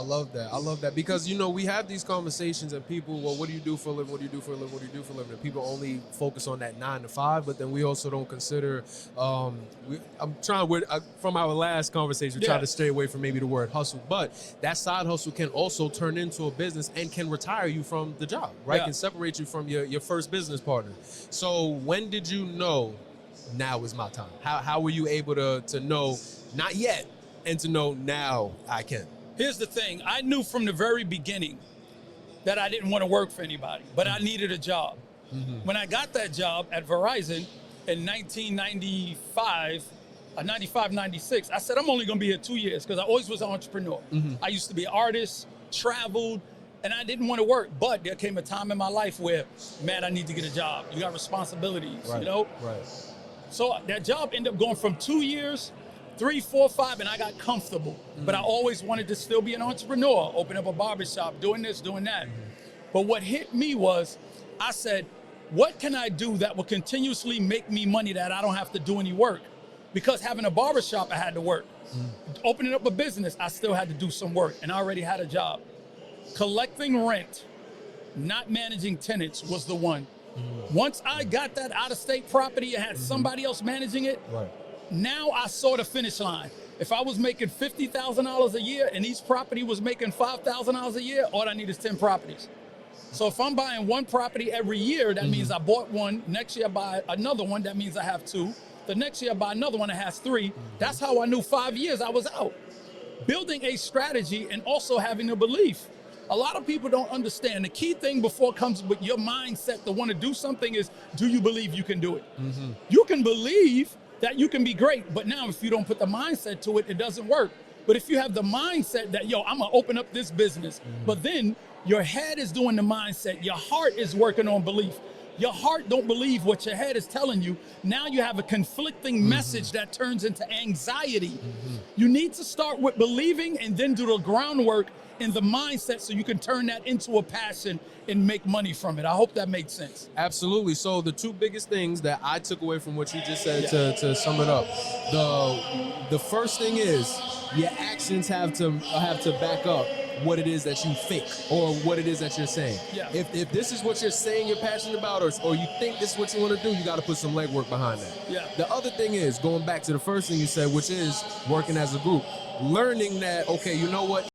I love that. I love that because, you know, we have these conversations and people, well, what do you do for a living? What do you do for a living? What do you do for a living? And people only focus on that 9 to 5, but then we also don't consider, I'm trying, from our last conversation, we're trying to stay away from maybe the word hustle, but that side hustle can also turn into a business and can retire you from the job, right? Can separate you from your first business partner. So when did you know now is my time? How were you able to know not yet and to know now I can? Here's the thing. I knew from the very beginning that I didn't want to work for anybody, but I needed a job. When I got that job at Verizon in 1995, 95, 96, I said, I'm only going to be here 2 years because I always was an entrepreneur. I used to be an artist, traveled, and I didn't want to work. But there came a time in my life where, man, I need to get a job. You got responsibilities, you know? So that job ended up going from 2 years, 3, 4, 5, and I got comfortable. But I always wanted to still be an entrepreneur, open up a barbershop, doing this, doing that. But what hit me was, I said, what can I do that will continuously make me money that I don't have to do any work? Because having a barbershop, I had to work. Opening up a business, I still had to do some work, and I already had a job. Collecting rent, not managing tenants was the one. Once I got that out-of-state property and had somebody else managing it, now I saw the finish line. If I was making $50,000 a year and each property was making $5,000 a year, all I need is 10 properties. So if I'm buying one property every year, that means I bought one. Next year I buy another one, that means I have 2. The next year I buy another one that has 3. That's how I knew 5 years I was out. Building a strategy and also having a belief. A lot of people don't understand. The key thing before it comes with your mindset to want to do something is, do you believe you can do it? You can believe that you can be great, but now if you don't put the mindset to it, it doesn't work. But if you have the mindset that, yo, I'm gonna open up this business, but then your head is doing the mindset, your heart is working on belief. Your heart don't believe what your head is telling you. Now you have a conflicting message that turns into anxiety. You need to start with believing and then do the groundwork in the mindset so you can turn that into a passion and make money from it. I hope that makes sense. Absolutely. So the 2 biggest things that I took away from what you just said, to sum it up, the first thing is your actions have to back up what it is that you think or what it is that you're saying. If this is what you're saying you're passionate about, or you think this is what you want to do, you got to put some legwork behind that. The other thing is, going back to the first thing you said, which is working as a group, learning that, okay, you know what?